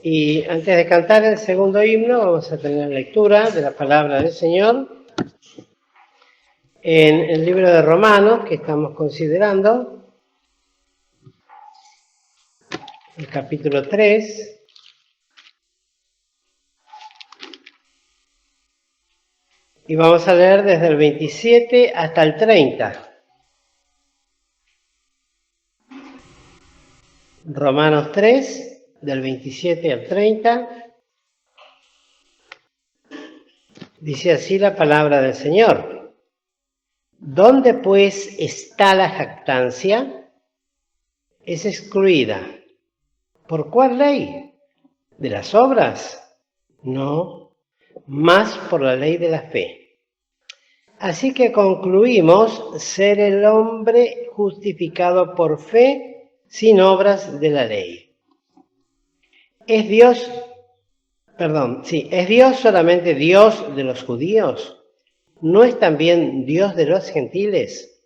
Y antes de cantar el segundo himno, vamos a tener lectura de la palabra del Señor en el libro de Romanos que estamos considerando, el capítulo 3. Y vamos a leer desde el 27 hasta el 30. Romanos 3, del 27 al 30. Dice así la palabra del Señor. ¿Dónde pues está la jactancia? Es excluida. ¿Por cuál ley? ¿De las obras? No, más por la ley de la fe. Así que concluimos ser el hombre justificado por fe sin obras de la ley. ¿Es Dios solamente Dios de los judíos? ¿No es también Dios de los gentiles?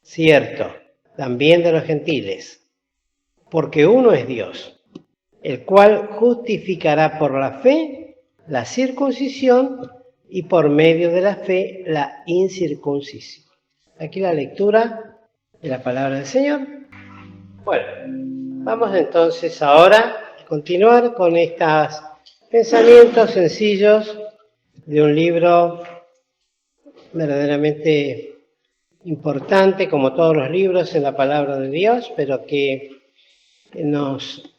Cierto, también de los gentiles, porque uno es Dios, el cual justificará por la fe la circuncisión y por medio de la fe la incircuncisión. Aquí la lectura de la palabra del Señor. Bueno, vamos entonces ahora a continuar con estos pensamientos sencillos de un libro verdaderamente importante, como todos los libros en la palabra de Dios, pero que nos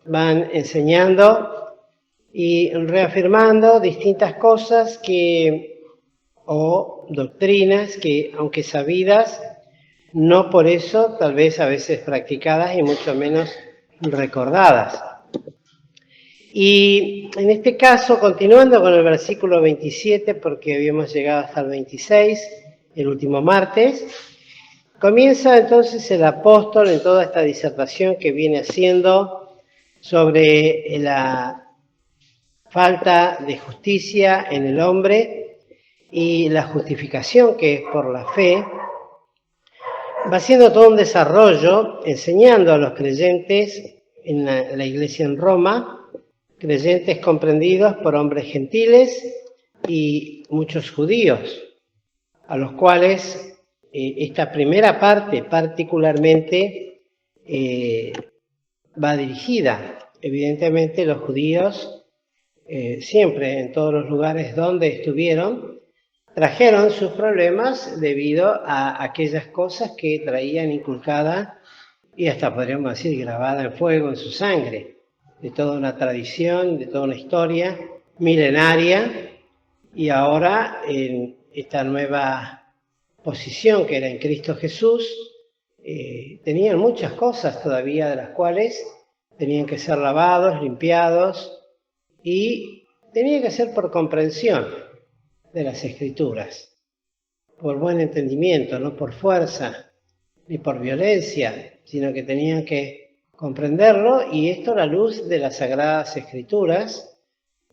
van enseñando y reafirmando distintas cosas o doctrinas que, aunque sabidas, no por eso tal vez a veces practicadas y mucho menos recordadas. Y en este caso, continuando con el versículo 27, porque habíamos llegado hasta el 26, el último martes, comienza entonces el apóstol en toda esta disertación que viene haciendo sobre la falta de justicia en el hombre y la justificación que es por la fe. Va haciendo todo un desarrollo enseñando a los creyentes en la iglesia en Roma, creyentes comprendidos por hombres gentiles y muchos judíos, a los cuales esta primera parte particularmente va dirigida. Evidentemente los judíos siempre en todos los lugares donde estuvieron trajeron sus problemas debido a aquellas cosas que traían inculcada y hasta podríamos decir grabada en fuego en su sangre, de toda una tradición, de toda una historia milenaria, y ahora en esta nueva posición que era en Cristo Jesús, tenían muchas cosas todavía de las cuales tenían que ser lavados, limpiados, y tenía que ser por comprensión de las Escrituras, por buen entendimiento, no por fuerza ni por violencia, sino que tenían que comprenderlo, y esto a la luz de las Sagradas Escrituras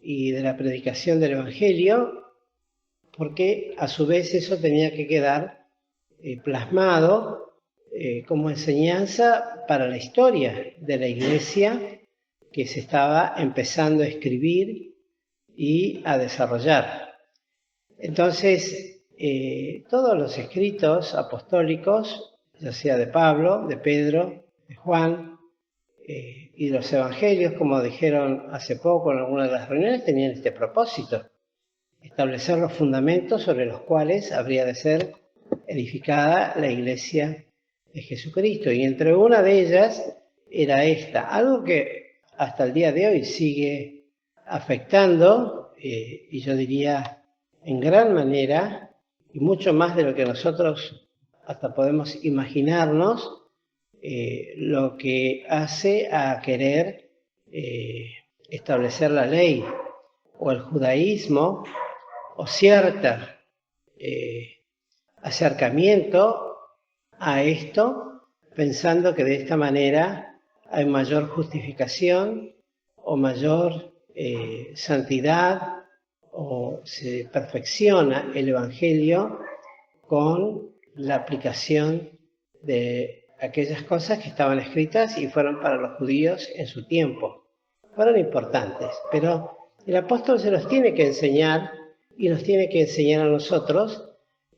y de la predicación del Evangelio, porque a su vez eso tenía que quedar plasmado como enseñanza para la historia de la Iglesia que se estaba empezando a escribir y a desarrollar. Entonces, todos los escritos apostólicos, ya sea de Pablo, de Pedro, de Juan y los evangelios, como dijeron hace poco en alguna de las reuniones, tenían este propósito: establecer los fundamentos sobre los cuales habría de ser edificada la Iglesia de Jesucristo. Y entre una de ellas era esta, algo que hasta el día de hoy sigue afectando, y yo diría en gran manera, y mucho más de lo que nosotros hasta podemos imaginarnos, lo que hace a querer establecer la ley o el judaísmo, o cierta acercamiento a esto, pensando que de esta manera hay mayor justificación o mayor santidad, o se perfecciona el Evangelio con la aplicación de aquellas cosas que estaban escritas y fueron para los judíos en su tiempo. fueron importantes, pero el apóstol se los tiene que enseñar y nos tiene que enseñar a nosotros,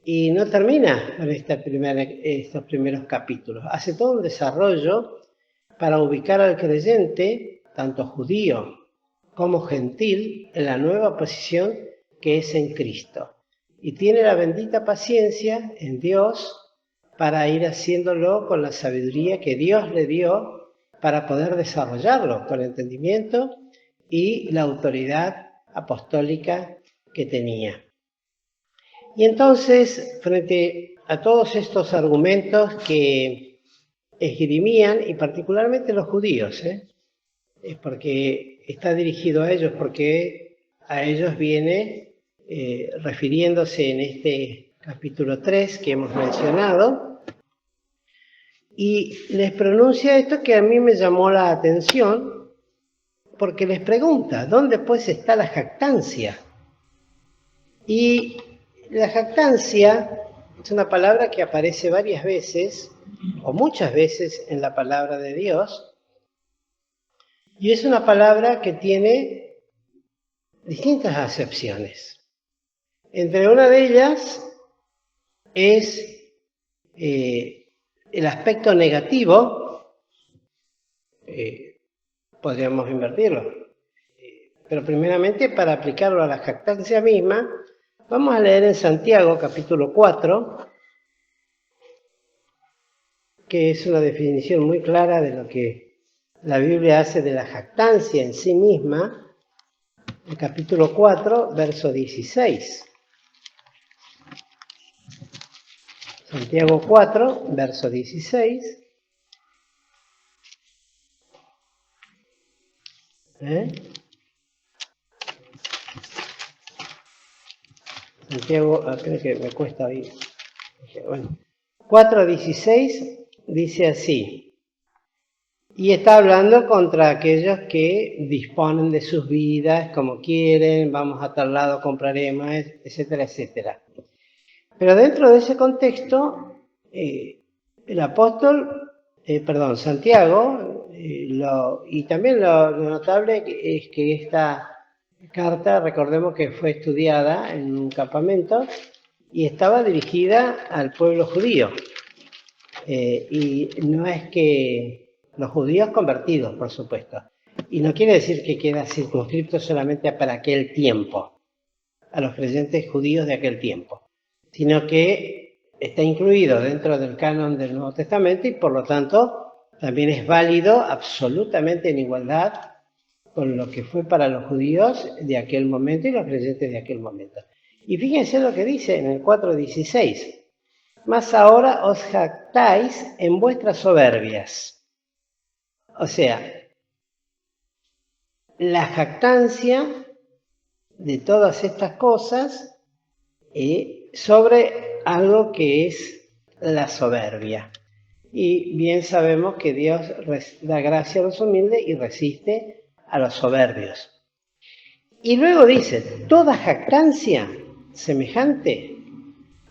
y no termina con estos primeros capítulos. Hace todo un desarrollo para ubicar al creyente, tanto judío como gentil, en la nueva posición que es en Cristo. Y tiene la bendita paciencia en Dios para ir haciéndolo con la sabiduría que Dios le dio para poder desarrollarlo con entendimiento y la autoridad apostólica que tenía. Y entonces, frente a todos estos argumentos que esgrimían, y particularmente los judíos, porque está dirigido a ellos, porque a ellos viene refiriéndose en este capítulo 3 que hemos mencionado, y les pronuncia esto que a mí me llamó la atención, porque les pregunta, ¿dónde pues está la jactancia? Y la jactancia es una palabra que aparece varias veces, o muchas veces en la palabra de Dios, y es una palabra que tiene distintas acepciones. Entre una de ellas es el aspecto negativo, podríamos invertirlo, pero primeramente para aplicarlo a la jactancia misma, vamos a leer en Santiago capítulo 4, que es una definición muy clara de lo que la Biblia hace de la jactancia en sí misma, el capítulo 4, verso 16. Santiago 4, verso 16. Santiago, creo que me cuesta oír. Bueno, 4:16 dice así: y está hablando contra aquellos que disponen de sus vidas como quieren, vamos a tal lado, compraremos, etcétera, etcétera. Pero dentro de ese contexto, el apóstol, Santiago, y también lo notable es que esta carta, recordemos que fue estudiada en un campamento y estaba dirigida al pueblo judío. Y no es que los judíos convertidos, por supuesto. Y no quiere decir que queda circunscrito solamente para aquel tiempo, a los creyentes judíos de aquel tiempo, sino que está incluido dentro del canon del Nuevo Testamento y por lo tanto también es válido absolutamente en igualdad con lo que fue para los judíos de aquel momento y los creyentes de aquel momento. Y fíjense lo que dice en el 4:16. Mas ahora os jactáis en vuestras soberbias. O sea, la jactancia de todas estas cosas sobre algo que es la soberbia. Y bien sabemos que Dios da gracia a los humildes y resiste a los soberbios. Y luego dice, toda jactancia semejante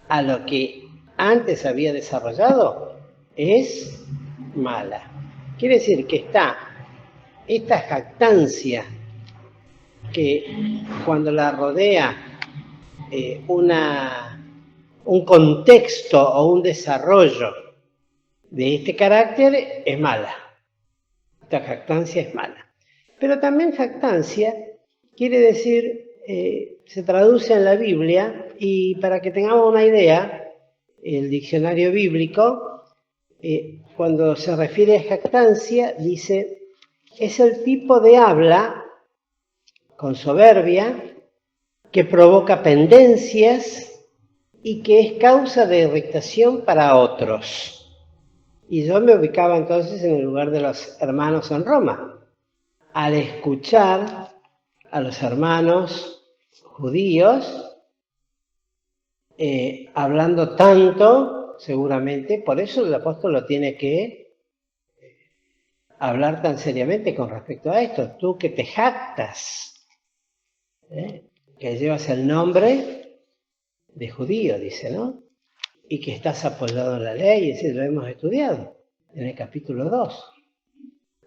a lo que antes había desarrollado es mala. Quiere decir que está esta jactancia que cuando la rodea un contexto o un desarrollo de este carácter es mala. Esta jactancia es mala. Pero también jactancia quiere decir, se traduce en la Biblia, y para que tengamos una idea, el diccionario bíblico, cuando se refiere a jactancia, dice, es el tipo de habla con soberbia que provoca pendencias y que es causa de irritación para otros. Y yo me ubicaba entonces en el lugar de los hermanos en Roma. Al escuchar a los hermanos judíos hablando tanto, seguramente, por eso el apóstol lo tiene que hablar tan seriamente con respecto a esto. Tú que te jactas, que llevas el nombre de judío, dice, ¿no? Y que estás apoyado en la ley, es decir, lo hemos estudiado en el capítulo 2.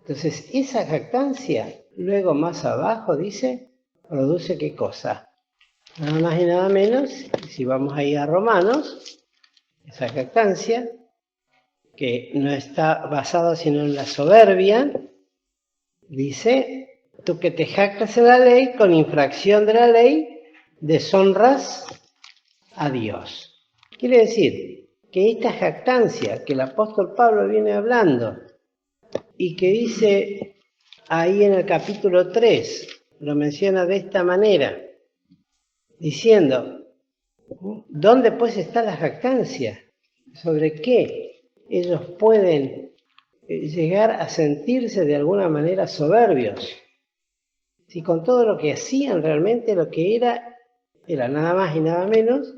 Entonces, esa jactancia, luego más abajo dice, produce ¿qué cosa? Nada más y nada menos, si vamos ahí a Romanos, esa jactancia, que no está basada sino en la soberbia, dice, tú que te jactas en la ley, con infracción de la ley, deshonras a Dios. Quiere decir que esta jactancia que el apóstol Pablo viene hablando y que dice ahí en el capítulo 3, lo menciona de esta manera, diciendo, ¿dónde pues está la jactancia? ¿Sobre qué ellos pueden llegar a sentirse de alguna manera soberbios? Si con todo lo que hacían realmente lo que era nada más y nada menos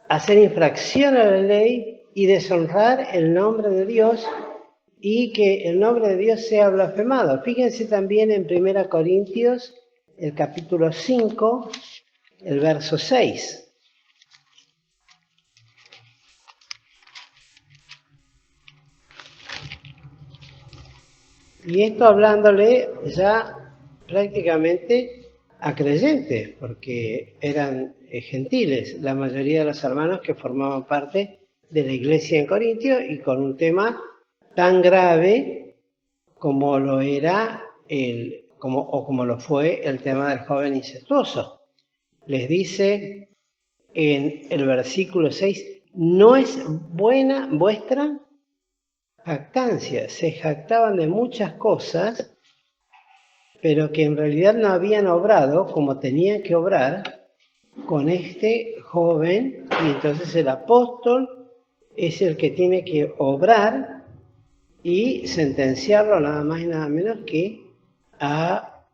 hacer infracción a la ley y deshonrar el nombre de Dios y que el nombre de Dios sea blasfemado. Fíjense también en 1 Corintios, el capítulo 5, el verso 6. Y esto hablándole ya prácticamente a creyentes, porque eran gentiles, la mayoría de los hermanos que formaban parte de la iglesia en Corintio y con un tan grave como lo era como lo fue el tema del joven incestuoso. Les dice en el versículo 6, ¿no es buena vuestra jactancia? Se jactaban de muchas cosas, pero que en realidad no habían obrado como tenían que obrar con este joven, y entonces el apóstol es el que tiene que obrar y sentenciarlo nada más y nada menos que a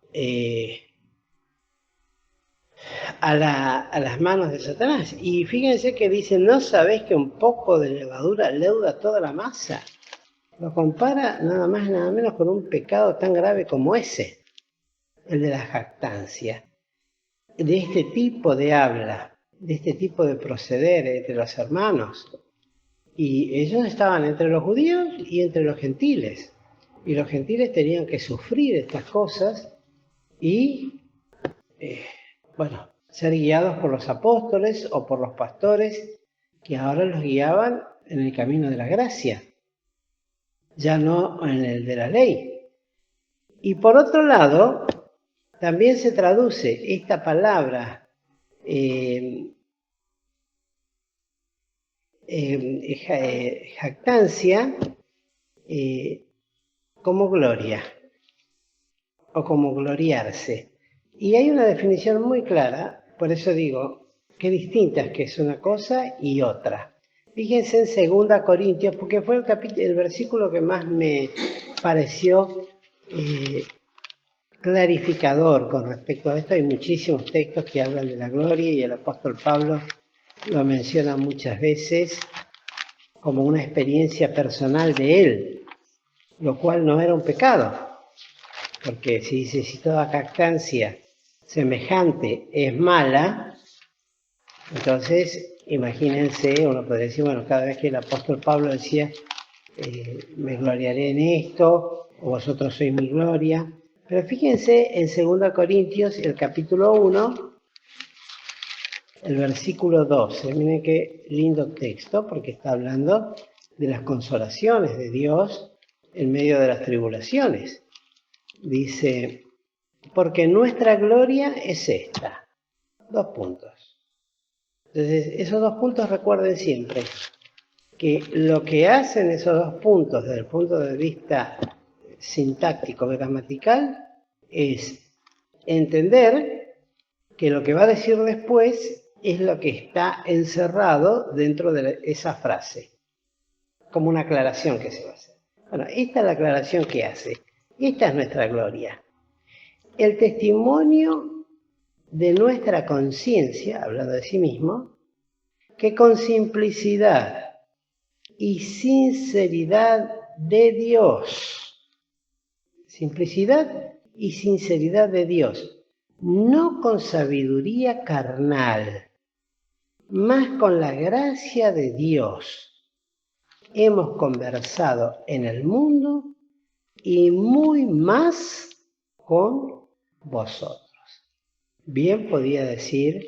las manos de Satanás. Y fíjense que dice, ¿no sabéis que un poco de levadura leuda toda la masa? Lo compara nada más y nada menos con un pecado tan grave como ese, el de la jactancia. De este tipo de habla, de este tipo de proceder entre los hermanos. Y ellos estaban entre los judíos y entre los gentiles. Y los gentiles tenían que sufrir estas cosas y, ser guiados por los apóstoles o por los pastores que ahora los guiaban en el camino de la gracia, ya no en el de la ley. Y por otro lado, también se traduce esta palabra jactancia como gloria o como gloriarse. Y hay una definición muy clara, por eso digo, qué distintas que es una cosa y otra. Fíjense en 2 Corintios, porque fue el versículo que más me pareció clarificador con respecto a esto. Hay muchísimos textos que hablan de la gloria y el apóstol Pablo lo menciona muchas veces como una experiencia personal de él, lo cual no era un pecado, porque si dice, si toda jactancia semejante es mala, entonces imagínense, uno podría decir, bueno, cada vez que el apóstol Pablo decía, me gloriaré en esto, o vosotros sois mi gloria, pero fíjense en 2 Corintios, el capítulo 1, el versículo 12, miren qué lindo texto, porque está hablando de las consolaciones de Dios en medio de las tribulaciones. Dice, porque nuestra gloria es esta. 2 puntos. Entonces, esos 2 puntos recuerden siempre que lo que hacen esos 2 puntos desde el punto de vista sintáctico, gramatical, es entender que lo que va a decir después es lo que está encerrado dentro de esa frase, como una aclaración que se va a hacer. Bueno, esta es la aclaración que hace. Esta es nuestra gloria. El testimonio de nuestra conciencia, hablando de sí mismo, que con simplicidad y sinceridad de Dios, simplicidad y sinceridad de Dios, no con sabiduría carnal, mas con la gracia de Dios, hemos conversado en el mundo y muy más con vosotros. Bien podía decir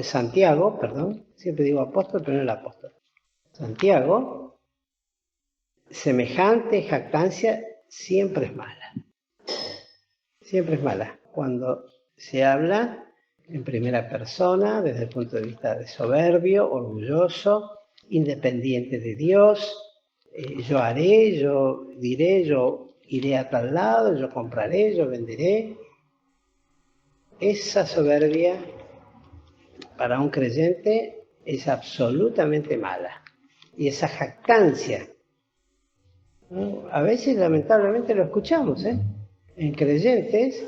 Santiago, siempre digo apóstol, pero no el apóstol. Santiago, semejante jactancia siempre es mala. Siempre es mala. Cuando se habla en primera persona, desde el punto de vista de soberbio, orgulloso, independiente de Dios, yo haré, yo diré, yo iré a tal lado, yo compraré, yo venderé. Esa soberbia para un creyente es absolutamente mala. Y esa jactancia, ¿no? A veces lamentablemente lo escuchamos, en creyentes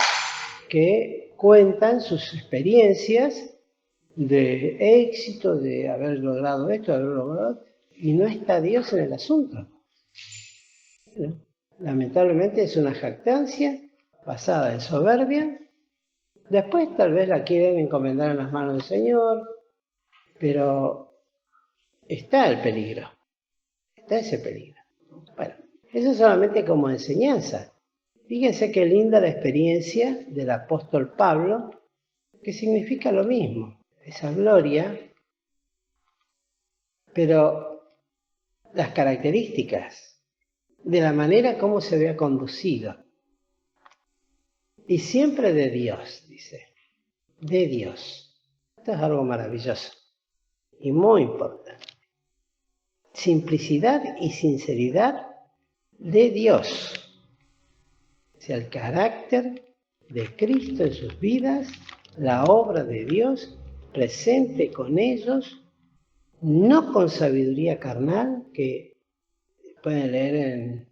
que cuentan sus experiencias de éxito, de haber logrado esto, de haber logrado, y no está Dios en el asunto, ¿no? Lamentablemente es una jactancia basada en soberbia. Después tal vez la quieren encomendar en las manos del Señor, pero está el peligro, está ese peligro. Bueno, eso solamente como enseñanza. Fíjense qué linda la experiencia del apóstol Pablo, que significa lo mismo, esa gloria, pero las características de la manera como se había conducido. Y siempre de Dios, dice, de Dios. Esto es algo maravilloso y muy importante. Simplicidad y sinceridad de Dios. O sea, el carácter de Cristo en sus vidas, la obra de Dios presente con ellos, no con sabiduría carnal, que pueden leer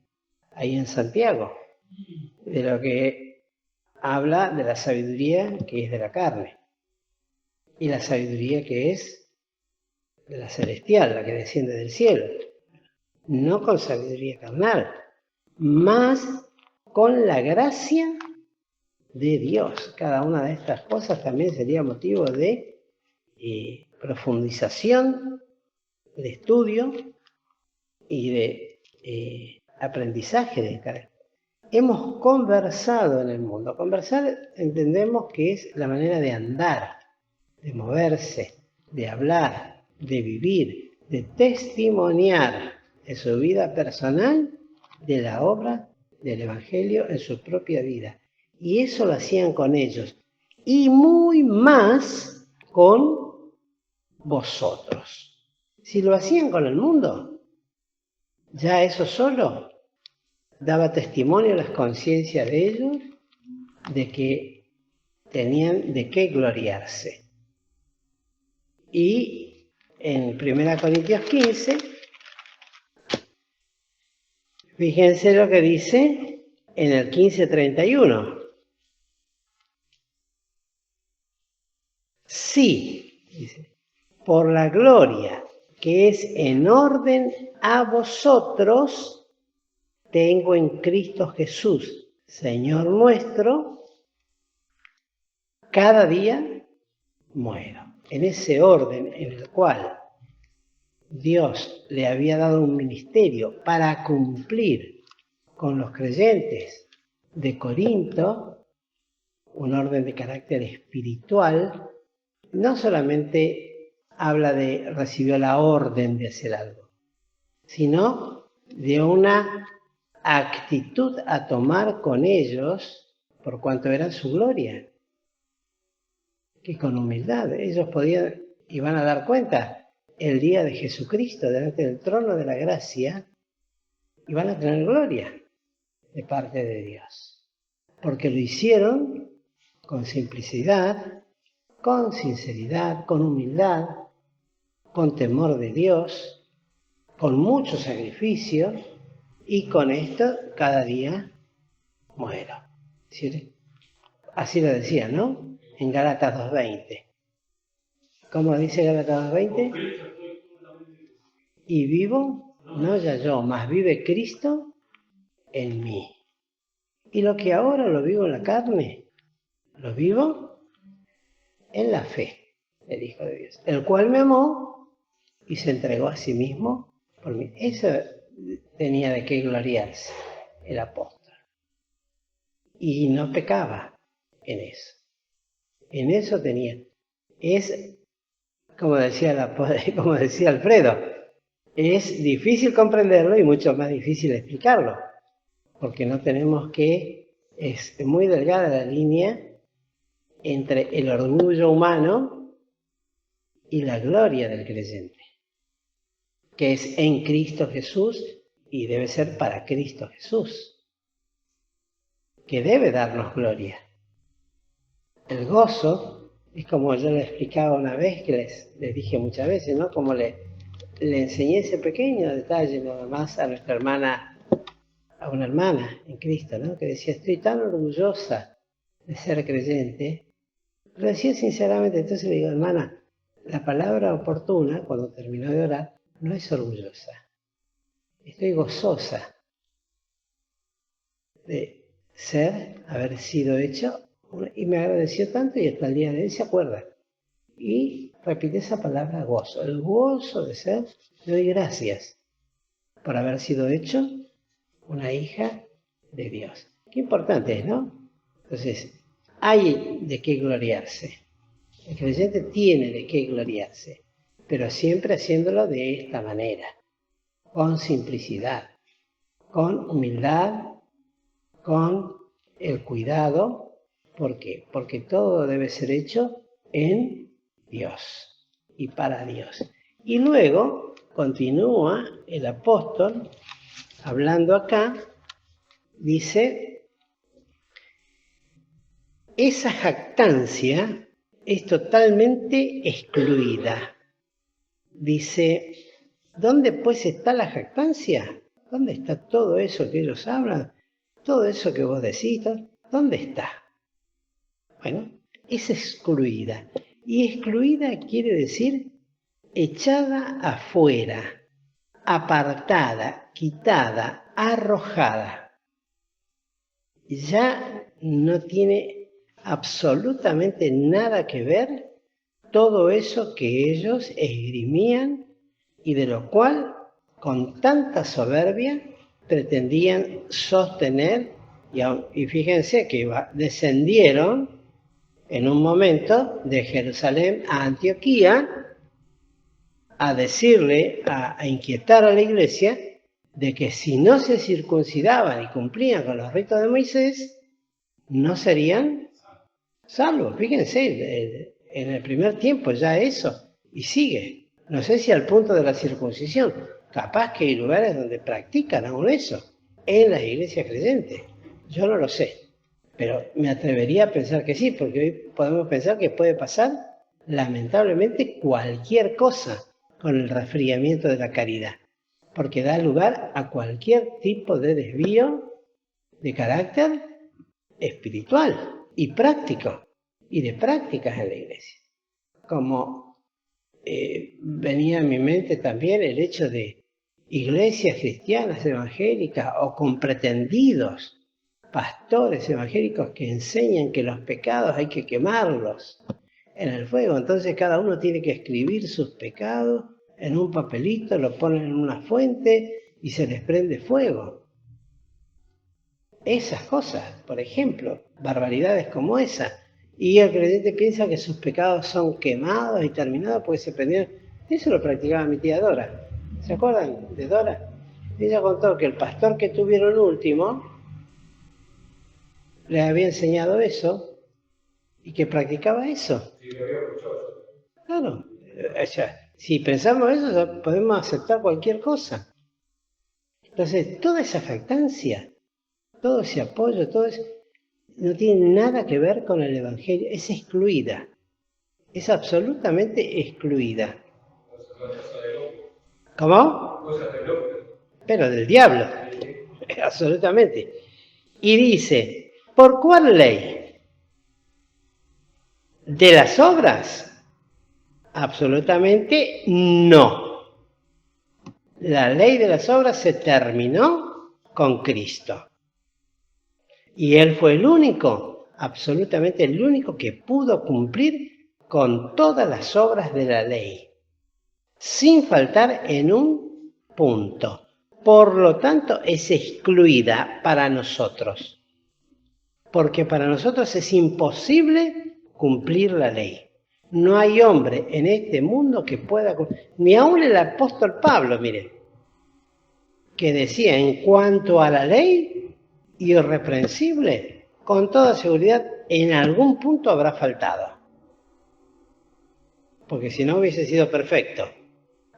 ahí en Santiago, de lo que habla de la sabiduría que es de la carne, y la sabiduría que es de la celestial, la que desciende del cielo, no con sabiduría carnal, más con la gracia de Dios. Cada una de estas cosas también sería motivo de profundización, de estudio y de aprendizaje de carácter. Hemos conversado en el mundo. Conversar entendemos que es la manera de andar, de moverse, de hablar, de vivir, de testimoniar en su vida personal de la obra del Evangelio en su propia vida. Y eso lo hacían con ellos. Y muy más con vosotros. Si lo hacían con el mundo, ya eso solo daba testimonio a las conciencias de ellos de que tenían de qué gloriarse. Y en 1 Corintios 15, fíjense lo que dice en el 15:31. Sí, dice, por la gloria que es en orden a vosotros, tengo en Cristo Jesús, Señor nuestro, cada día muero. En ese orden en el cual Dios le había dado un ministerio para cumplir con los creyentes de Corinto, un orden de carácter espiritual, no solamente habla de recibió la orden de hacer algo, sino de una actitud a tomar con ellos por cuanto era su gloria, que con humildad ellos podían y van a dar cuenta el día de Jesucristo delante del trono de la gracia y van a tener gloria de parte de Dios, porque lo hicieron con simplicidad, con sinceridad, con humildad, con temor de Dios, con mucho sacrificio, y con esto cada día muero. Así lo decía, ¿no? En Gálatas 2:20. ¿Cómo dice Gálatas 2:20? Y vivo, no ya yo, mas vive Cristo en mí. Y lo que ahora lo vivo en la carne, lo vivo en la fe del Hijo de Dios, el cual me amó y se entregó a sí mismo por mí. Eso tenía de qué gloriarse. el apóstol. Y no pecaba en eso. En eso tenía. Es, como decía Alfredo, es difícil comprenderlo y mucho más difícil explicarlo. Porque no tenemos que, es muy delgada la línea entre el orgullo humano y la gloria del creyente, que es en Cristo Jesús y debe ser para Cristo Jesús, que debe darnos gloria. El gozo es como yo le explicaba una vez, que les dije muchas veces, ¿no? Como le enseñé ese pequeño detalle nada más a nuestra hermana, a una hermana en Cristo, ¿no? Que decía, estoy tan orgullosa de ser creyente. Lo decía sinceramente, entonces le digo, hermana, la palabra oportuna, cuando terminó de orar, no es orgullosa. Estoy gozosa de haber sido hecho, y me agradeció tanto y hasta el día de hoy se acuerda. Y repite esa palabra gozo, el gozo de ser, le doy gracias por haber sido hecho una hija de Dios. Qué importante es, ¿no? Entonces, hay de qué gloriarse. El creyente tiene de qué gloriarse, pero siempre haciéndolo de esta manera, con simplicidad, con humildad, con el cuidado. ¿Por qué? Porque todo debe ser hecho en Dios y para Dios. Y luego continúa el apóstol hablando acá, dice, esa jactancia es totalmente excluida. Dice, ¿dónde pues está la jactancia? ¿Dónde está todo eso que ellos hablan? Todo eso que vos decís, ¿dónde está? Bueno, es excluida. Y excluida quiere decir echada afuera, apartada, quitada, arrojada. Ya no tiene absolutamente nada que ver todo eso que ellos esgrimían y de lo cual con tanta soberbia pretendían sostener, y fíjense que descendieron en un momento de Jerusalén a Antioquía a decirle, a inquietar a la iglesia de que si no se circuncidaban y cumplían con los ritos de Moisés, no serían salvos. Fíjense, en el primer tiempo ya eso, y sigue. No sé si al punto de la circuncisión, capaz que hay lugares donde practican aún eso, en las iglesias creyentes. Yo no lo sé, pero me atrevería a pensar que sí, porque hoy podemos pensar que puede pasar lamentablemente cualquier cosa con el resfriamiento de la caridad, porque da lugar a cualquier tipo de desvío de carácter espiritual y práctico, y de prácticas en la iglesia. Como venía a mi mente también el hecho de iglesias cristianas evangélicas o con pretendidos pastores evangélicos que enseñan que los pecados hay que quemarlos en el fuego. Entonces cada uno tiene que escribir sus pecados en un papelito, lo ponen en una fuente y se les prende fuego. Esas cosas, por ejemplo, barbaridades como esa. Y el creyente piensa que sus pecados son quemados y terminados porque se prendieron. Eso lo practicaba mi tía Dora. ¿Se acuerdan de Dora? Ella contó que el pastor que tuvieron último le había enseñado eso y que practicaba eso. Sí, lo había escuchado. Claro, o sea, si pensamos eso, ya podemos aceptar cualquier cosa. Entonces, toda esa jactancia, todo ese apoyo, todo eso, no tiene nada que ver con el Evangelio, es excluida, es absolutamente excluida. ¿Cómo? Cosas de loco. Pero del diablo, absolutamente. Y dice, ¿por cuál ley? ¿De las obras? Absolutamente no. La ley de las obras se terminó con Cristo. Y Él fue el único, absolutamente el único que pudo cumplir con todas las obras de la ley, sin faltar en un punto. por lo tanto es excluida para nosotros. Porque para nosotros es imposible cumplir la ley. No hay hombre en este mundo que pueda cumplir. Ni aún el apóstol Pablo, mire, que decía en cuanto a la ley, irreprensible, con toda seguridad en algún punto habrá faltado. Porque si no hubiese sido perfecto,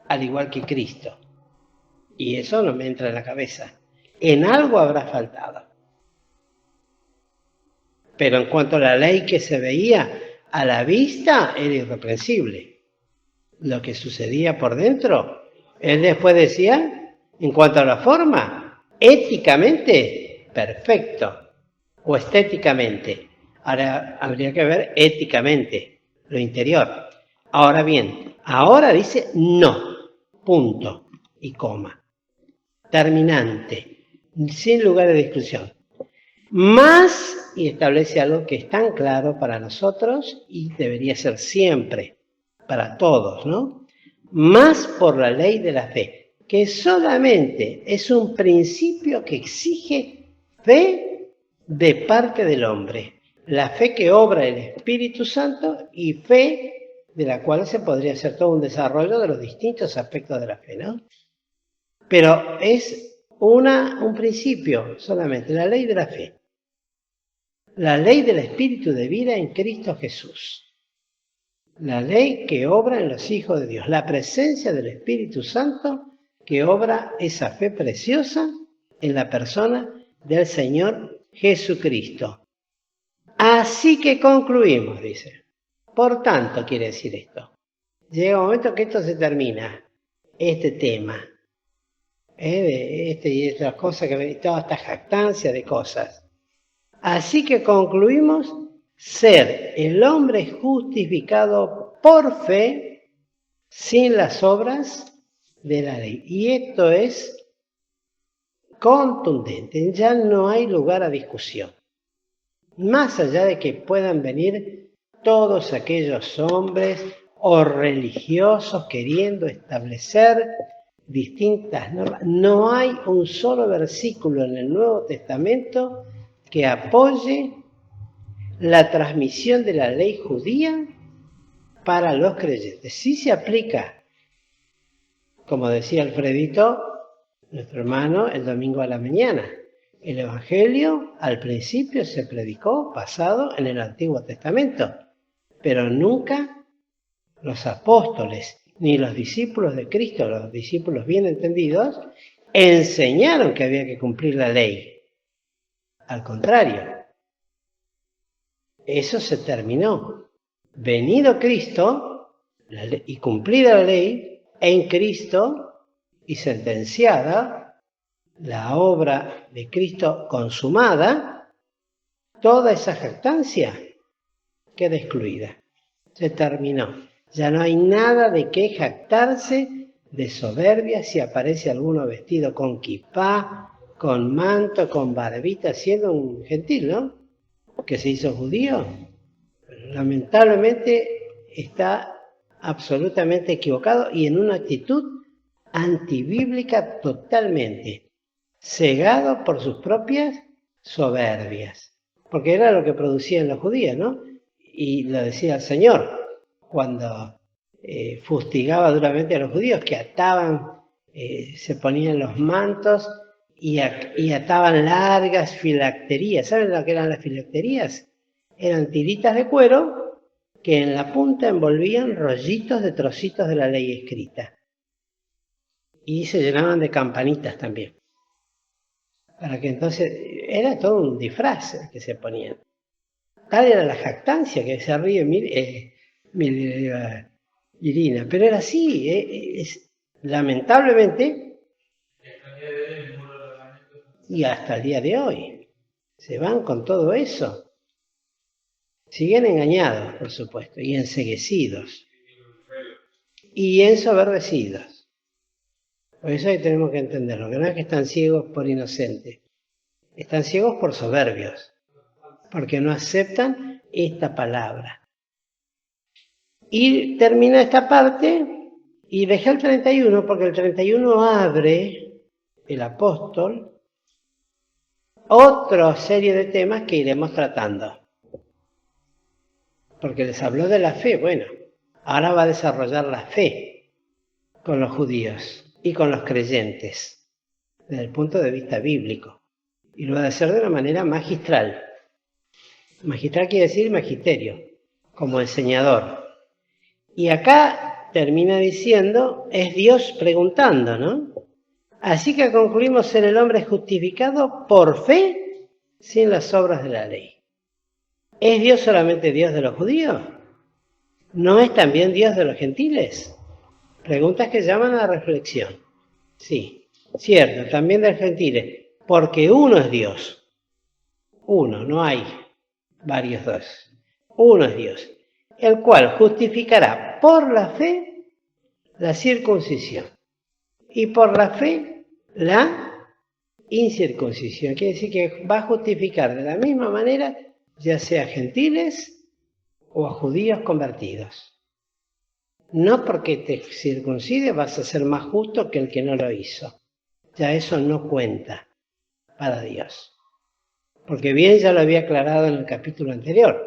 al igual que Cristo. Y eso no me entra en la cabeza. En algo habrá faltado. Pero en cuanto a la ley que se veía a la vista, era irreprensible. Lo que sucedía por dentro, él después decía, en cuanto a la forma, éticamente, perfecto. O estéticamente. Ahora habría que ver éticamente, lo interior. Ahora bien, ahora dice no, punto y coma. Terminante, sin lugar de discusión. Más, y establece algo que es tan claro para nosotros y debería ser siempre para todos, ¿no? Más por la ley de la fe, que solamente es un principio que exige fe de parte del hombre. La fe que obra el Espíritu Santo y fe de la cual se podría hacer todo un desarrollo de los distintos aspectos de la fe, ¿no? Pero es un principio solamente, la ley de la fe. La ley del Espíritu de vida en Cristo Jesús. La ley que obra en los hijos de Dios. La presencia del Espíritu Santo que obra esa fe preciosa en la persona del Señor Jesucristo. Así que concluimos, dice. Por tanto, quiere decir esto. Llega un momento que esto se termina, este tema. Y estas cosas, toda esta jactancia de cosas. Así que concluimos ser el hombre justificado por fe sin las obras de la ley. Y esto es contundente, ya no hay lugar a discusión. Más allá de que puedan venir todos aquellos hombres o religiosos queriendo establecer distintas normas, no hay un solo versículo en el Nuevo Testamento que apoye la transmisión de la ley judía para los creyentes. Sí se aplica, como decía Alfredito, nuestro hermano, el domingo a la mañana. El Evangelio al principio se predicó basado en el Antiguo Testamento, pero nunca los apóstoles ni los discípulos de Cristo, los discípulos bien entendidos, enseñaron que había que cumplir la ley. Al contrario, eso se terminó. Venido Cristo y cumplida la ley, en Cristo y sentenciada, la obra de Cristo consumada, toda esa jactancia queda excluida. Se terminó. Ya no hay nada de qué jactarse de soberbia si aparece alguno vestido con kipá, con manto, con barbita, siendo un gentil, ¿no? Que se hizo judío. Lamentablemente está absolutamente equivocado y en una actitud antibíblica totalmente, cegado por sus propias soberbias. Porque era lo que producían los judíos, ¿no? Y lo decía el Señor cuando fustigaba duramente a los judíos que ataban, se ponían los mantos y ataban largas filacterías. ¿Saben lo que eran las filacterías? Eran tiritas de cuero que en la punta envolvían rollitos de trocitos de la ley escrita. Y se llenaban de campanitas también. Para que entonces, era todo un disfraz el que se ponían. Tal era la jactancia que se ríe Irina, pero era así, lamentablemente, y hasta el día de hoy, se van con todo eso. Siguen engañados, por supuesto, y enceguecidos, y ensoverdecidos. Por eso ahí tenemos que entenderlo, que no es que están ciegos por inocentes, están ciegos por soberbios, porque no aceptan esta palabra. Y termina esta parte y dejé el 31, porque el 31 abre el apóstol otra serie de temas que iremos tratando. Porque les habló de la fe, bueno, ahora va a desarrollar la fe con los judíos y con los creyentes, desde el punto de vista bíblico. Y lo va a hacer de una manera magistral. Magistral quiere decir magisterio, como enseñador. Y acá termina diciendo, es Dios preguntando, ¿no? Así que concluimos ser el hombre justificado por fe sin las obras de la ley. ¿Es Dios solamente Dios de los judíos? ¿No es también Dios de los gentiles? Preguntas que llaman a la reflexión. Sí, cierto, también de los gentiles, porque uno es Dios. Uno, no hay varios dos. Uno es Dios, el cual justificará por la fe la circuncisión y por la fe la incircuncisión. Quiere decir que va a justificar de la misma manera ya sea a gentiles o a judíos convertidos. No porque te circuncides vas a ser más justo que el que no lo hizo. Ya eso no cuenta para Dios. Porque bien ya lo había aclarado en el capítulo anterior.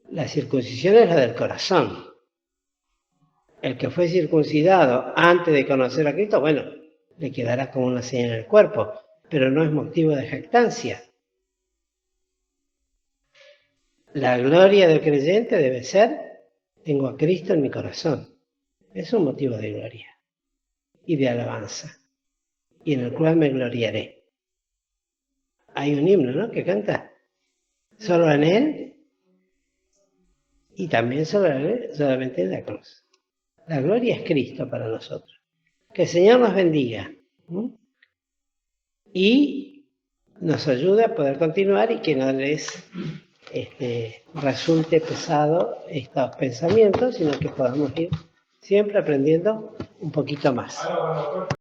La circuncisión es la del corazón. El que fue circuncidado antes de conocer a Cristo, bueno, le quedará como una señal en el cuerpo, pero no es motivo de jactancia. La gloria del creyente debe ser, tengo a Cristo en mi corazón. Es un motivo de gloria y de alabanza, y en el cual me gloriaré. Hay un himno, ¿no?, que canta, solo en Él, y también solamente en la cruz. La gloria es Cristo para nosotros. Que el Señor nos bendiga y nos ayude a poder continuar y que no les resulte pesado estos pensamientos, sino que podamos ir siempre aprendiendo un poquito más.